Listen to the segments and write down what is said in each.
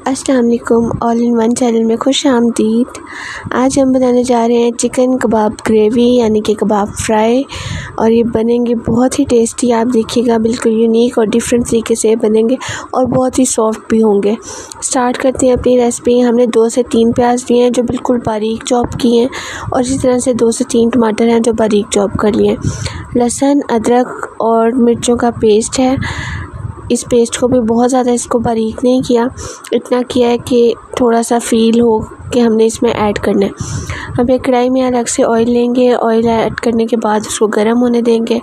अस्सलाम वालेकुम, all in one channel में खुश आमदीद। आज हम बनाने जा रहे हैं चिकन कबाब ग्रेवी यानी कि कबाब फ्राई, और ये बनेंगे बहुत ही टेस्टी। आप देखिएगा, बिल्कुल यूनिक और डिफरेंट तरीके से बनेंगे और बहुत ही सॉफ्ट भी होंगे। स्टार्ट करते हैं अपनी रेसिपी। हमने 2 से 3 प्याज लिए हैं जो बिल्कुल बारीक चॉप किए हैं, और इसी तरह से 2 से 3 टमाटर हैं जो बारीक चॉप कर लिए हैं। लहसुन, अदरक और मिर्चों का पेस्ट है। इस पेस्ट को भी बहुत ज़्यादा इसको बारीक नहीं किया, इतना किया है कि थोड़ा सा फ़ील हो कि हमने इसमें ऐड करना है। अब एक कढ़ाई में अलग से ऑयल लेंगे। ऑयल ऐड करने के बाद उसको गर्म होने देंगे।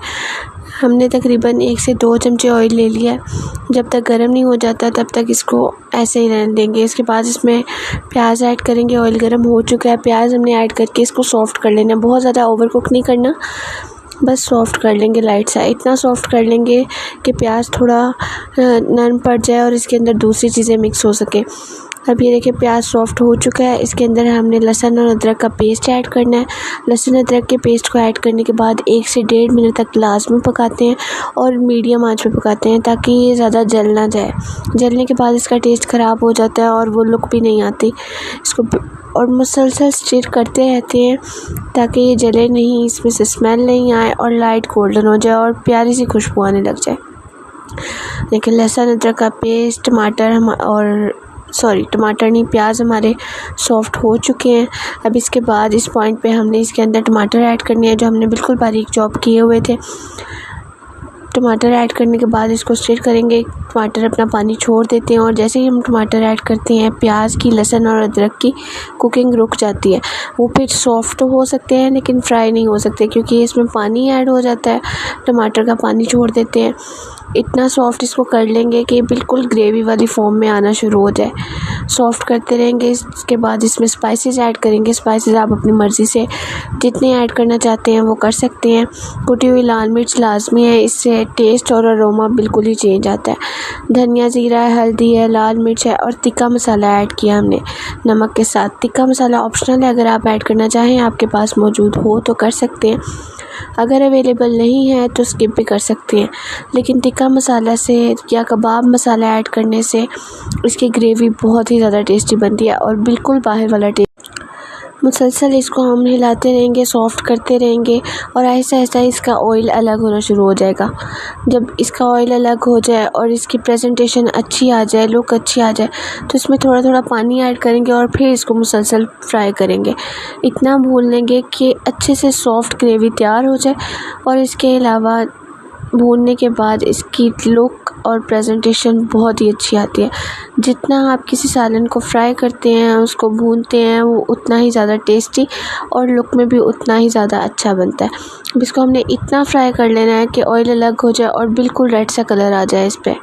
हमने तकरीबन 1 से 2 चमचे ऑयल ले लिया है। जब तक गर्म नहीं हो जाता तब तक इसको ऐसे ही रहने देंगे। इसके बाद इसमें प्याज ऐड करेंगे। ऑयल गर्म हो चुका है, प्याज हमने ऐड करके इसको सॉफ़्ट कर लेना। बहुत ज़्यादा ओवर कुक नहीं करना, बस सॉफ़्ट कर लेंगे लाइट सा। इतना सॉफ़्ट कर लेंगे कि प्याज थोड़ा नरम पड़ जाए और इसके अंदर दूसरी चीज़ें मिक्स हो सके। अब ये देखिए प्याज सॉफ़्ट हो चुका है। इसके अंदर हमने लहसुन और अदरक का पेस्ट ऐड करना है। लहसुन अदरक के पेस्ट को ऐड करने के बाद 1 से 1.5 मिनट तक लाजमी पकाते हैं और मीडियम आंच पे पकाते हैं ताकि ये ज़्यादा जल ना जाए। जलने के बाद इसका टेस्ट ख़राब हो जाता है और वो लुक भी नहीं आती। इसको और मुसलसल स्टिर करते रहते हैं ताकि ये जले नहीं, इसमें से स्मेल नहीं आए और लाइट गोल्डन हो जाए और प्यारी सी खुशबू आने लग जाए। देखिए लहसुन अदरक का पेस्ट, टमाटर नहीं, प्याज हमारे सॉफ़्ट हो चुके हैं। अब इसके बाद इस पॉइंट पे हमने इसके अंदर टमाटर ऐड करने हैं जो हमने बिल्कुल बारीक चॉप किए हुए थे। टमाटर ऐड करने के बाद इसको स्टिर करेंगे। टमाटर अपना पानी छोड़ देते हैं और जैसे ही हम टमाटर ऐड करते हैं प्याज की, लहसुन और अदरक की कुकिंग रुक जाती है। वो फिर सॉफ़्ट तो हो सकते हैं लेकिन फ्राई नहीं हो सकते क्योंकि इसमें पानी ऐड हो जाता है। टमाटर का पानी छोड़ देते हैं। इतना सॉफ़्ट इसको कर लेंगे कि बिल्कुल ग्रेवी वाली फॉर्म में आना शुरू हो जाए। सॉफ़्ट करते रहेंगे। इसके बाद इसमें स्पाइसेस ऐड करेंगे। स्पाइसेस आप अपनी मर्ज़ी से जितने ऐड करना चाहते हैं वो कर सकते हैं। कुटी हुई लाल मिर्च लाजमी है, इससे टेस्ट और अरोमा बिल्कुल ही चेंज आता है। धनिया, ज़ीरा है, हल्दी है, लाल मिर्च है और तिक्का मसाला ऐड किया हमने नमक के साथ। तिक्का मसाला ऑप्शनल है, अगर आप ऐड करना चाहें आपके पास मौजूद हो तो कर सकते हैं, अगर अवेलेबल नहीं है तो स्किप भी कर सकते हैं। लेकिन तिक्का मसाला से या कबाब मसाला ऐड करने से इसकी ग्रेवी बहुत ही ज़्यादा टेस्टी बनती है और बिल्कुल बाहर वाला टेस्ट। मुसलसल इसको हम हिलाते रहेंगे, सॉफ़्ट करते रहेंगे और आहिस्ता आहिस्ता इसका ऑयल अलग होना शुरू हो जाएगा। जब इसका ऑयल अलग हो जाए और इसकी प्रेजेंटेशन अच्छी आ जाए, लुक अच्छी आ जाए, तो इसमें थोड़ा थोड़ा पानी ऐड करेंगे और फिर इसको मुसलसल फ्राई करेंगे। इतना भून लेंगे कि अच्छे से सॉफ़्ट ग्रेवी तैयार हो जाए और इसके अलावा भूनने के बाद इसकी लुक और प्रेजेंटेशन बहुत ही अच्छी आती है। जितना आप किसी सालन को फ्राई करते हैं, उसको भूनते हैं, वो उतना ही ज़्यादा टेस्टी और लुक में भी उतना ही ज़्यादा अच्छा बनता है। अब इसको हमने इतना फ्राई कर लेना है कि ऑयल अलग हो जाए और बिल्कुल रेड सा कलर आ जाए इस पर।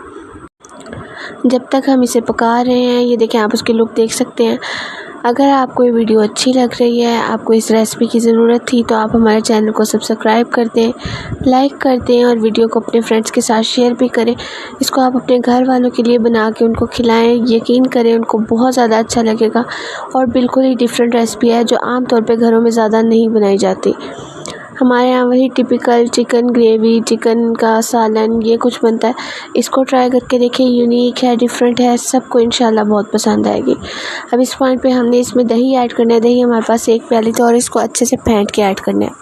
जब तक हम इसे पका रहे हैं, ये देखें आप उसकी लुक देख सकते हैं। अगर आपको ये वीडियो अच्छी लग रही है, आपको इस रेसिपी की ज़रूरत थी, तो आप हमारे चैनल को सब्सक्राइब कर दें, लाइक कर दें और वीडियो को अपने फ्रेंड्स के साथ शेयर भी करें। इसको आप अपने घर वालों के लिए बना के उनको खिलाएं, यकीन करें उनको बहुत ज़्यादा अच्छा लगेगा। और बिल्कुल ही डिफरेंट रेसिपी है जो आम तौर पे घरों में ज़्यादा नहीं बनाई जाती। हमारे यहाँ वही टिपिकल चिकन ग्रेवी, चिकन का सालन, ये कुछ बनता है। इसको ट्राई करके देखिए, यूनिक है, डिफरेंट है, सबको इंशाल्लाह बहुत पसंद आएगी। अब इस पॉइंट पे हमने इसमें दही ऐड करना है। दही हमारे पास 1 प्याली थी और इसको अच्छे से फेंट के ऐड करना है।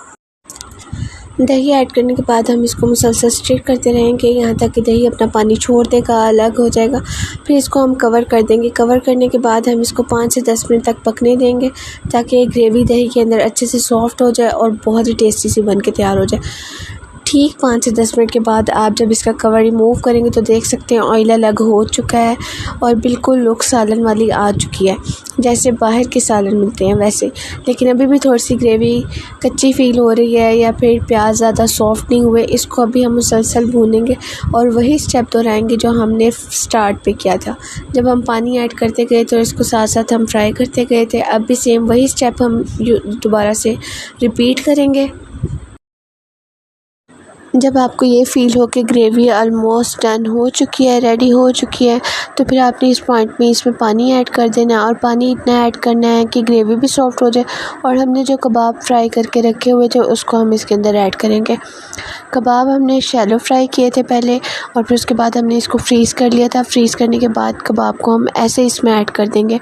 दही ऐड करने के बाद हम इसको मुसलसल स्टिर करते रहेंगे यहाँ तक कि दही अपना पानी छोड़ देगा, अलग हो जाएगा। फिर इसको हम कवर कर देंगे। कवर करने के बाद हम इसको 5 से 10 मिनट तक पकने देंगे ताकि ग्रेवी दही के अंदर अच्छे से सॉफ़्ट हो जाए और बहुत ही टेस्टी सी बन के तैयार हो जाए। ठीक 5 से 10 मिनट के बाद आप जब इसका कवर रिमूव करेंगे तो देख सकते हैं ऑयल अलग हो चुका है और बिल्कुल लुक सालन वाली आ चुकी है, जैसे बाहर के सालन मिलते हैं वैसे। लेकिन अभी भी थोड़ी सी ग्रेवी कच्ची फ़ील हो रही है या फिर प्याज ज़्यादा सॉफ़्ट नहीं हुए। इसको अभी हम मुसलसल भूनेंगे और वही स्टेप दोहराएंगे जो हमने स्टार्ट पे किया था। जब हम पानी ऐड करते गए तो इसको साथ साथ हम फ्राई करते गए थे। अब भी सेम वही स्टेप हम दोबारा से रिपीट करेंगे। जब आपको ये फ़ील हो कि ग्रेवी ऑलमोस्ट डन हो चुकी है, रेडी हो चुकी है, तो फिर आपने इस पॉइंट में इसमें पानी ऐड कर देना है और पानी इतना ऐड करना है कि ग्रेवी भी सॉफ्ट हो जाए। और हमने जो कबाब फ्राई करके रखे हुए थे उसको हम इसके अंदर ऐड करेंगे। कबाब हमने शैलो फ्राई किए थे पहले और फिर उसके बाद हमने इसको फ्रीज़ कर लिया था। फ्रीज़ करने के बाद कबाब को हम ऐसे इसमें ऐड कर देंगे,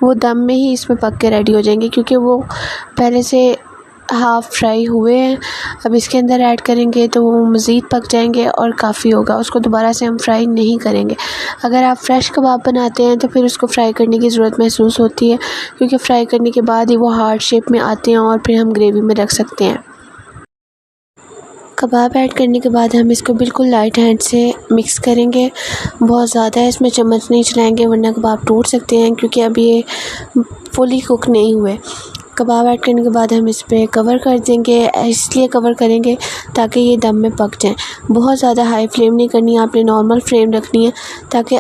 वो दम में ही इसमें पक के रेडी हो जाएंगे क्योंकि वो पहले से हाफ़ फ्राई हुए हैं। अब इसके अंदर ऐड करेंगे तो वो मज़ीद पक जाएंगे और काफ़ी होगा, उसको दोबारा से हम फ्राई नहीं करेंगे। अगर आप फ्रेश कबाब बनाते हैं तो फिर उसको फ्राई करने की ज़रूरत महसूस होती है क्योंकि फ्राई करने के बाद ही वो हार्ड शेप में आते हैं और फिर हम ग्रेवी में रख सकते हैं। कबाब ऐड करने के बाद हम इसको बिल्कुल लाइट हैंड से मिक्स करेंगे, बहुत ज़्यादा इसमें चम्मच नहीं चलाएंगे वरना कबाब टूट सकते हैं क्योंकि अब ये फुली कुक नहीं हुए। कबाब ऐड करने के बाद हम इस पर कवर कर देंगे, इसलिए कवर करेंगे ताकि ये दम में पक जाएं। बहुत ज़्यादा हाई फ्लेम नहीं करनी है, आपने नॉर्मल फ्लेम रखनी है ताकि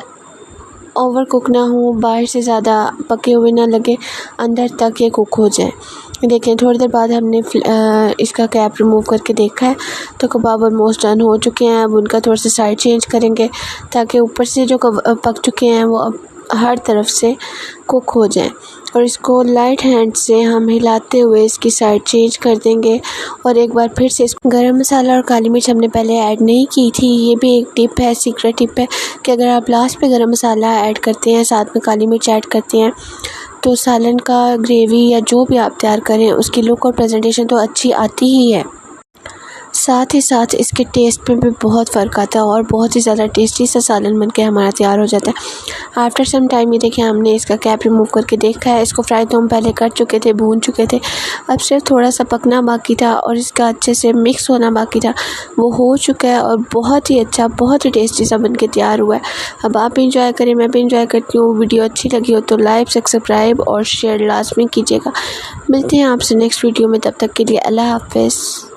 ओवर कुक ना हो, बाहर से ज़्यादा पके हुए ना लगे, अंदर तक ये कुक हो जाए। देखें थोड़ी देर बाद हमने इसका कैप रिमूव करके देखा है तो कबाब ऑलमोस्ट डन हो चुके हैं। अब उनका थोड़ा सा साइड चेंज करेंगे ताकि ऊपर से जो पक चुके हैं वो अब हर तरफ से कुक हो जाए और इसको लाइट हैंड से हम हिलाते हुए इसकी साइड चेंज कर देंगे। और एक बार फिर से इसको गरम मसाला और काली मिर्च हमने पहले ऐड नहीं की थी, ये भी एक टिप है, सीक्रेट टिप है कि अगर आप लास्ट पे गरम मसाला ऐड करते हैं, साथ में काली मिर्च ऐड करते हैं तो सालन का ग्रेवी या जो भी आप तैयार करें उसकी लुक और प्रेजेंटेशन तो अच्छी आती ही है, साथ ही साथ इसके टेस्ट में भी बहुत फ़र्क आता है और बहुत ही ज़्यादा टेस्टी सा सालन बनके हमारा तैयार हो जाता है। आफ्टर सम टाइम ये देखिए हमने इसका कैप रिमूव करके देखा है। इसको फ्राई तो हम पहले कर चुके थे, भून चुके थे, अब सिर्फ थोड़ा सा पकना बाकी था और इसका अच्छे से मिक्स होना बाकी था। वो हो चुका है और बहुत ही अच्छा, बहुत ही टेस्टी सा बनके तैयार हुआ है। अब आप इंजॉय करें, मैं भी इंजॉय करती हूँ। वीडियो अच्छी लगी हो तो लाइक, सब्सक्राइब और शेयर लाजमी कीजिएगा। मिलते हैं आपसे नेक्स्ट वीडियो में, तब तक के लिए अल्लाह हाफ़िज़।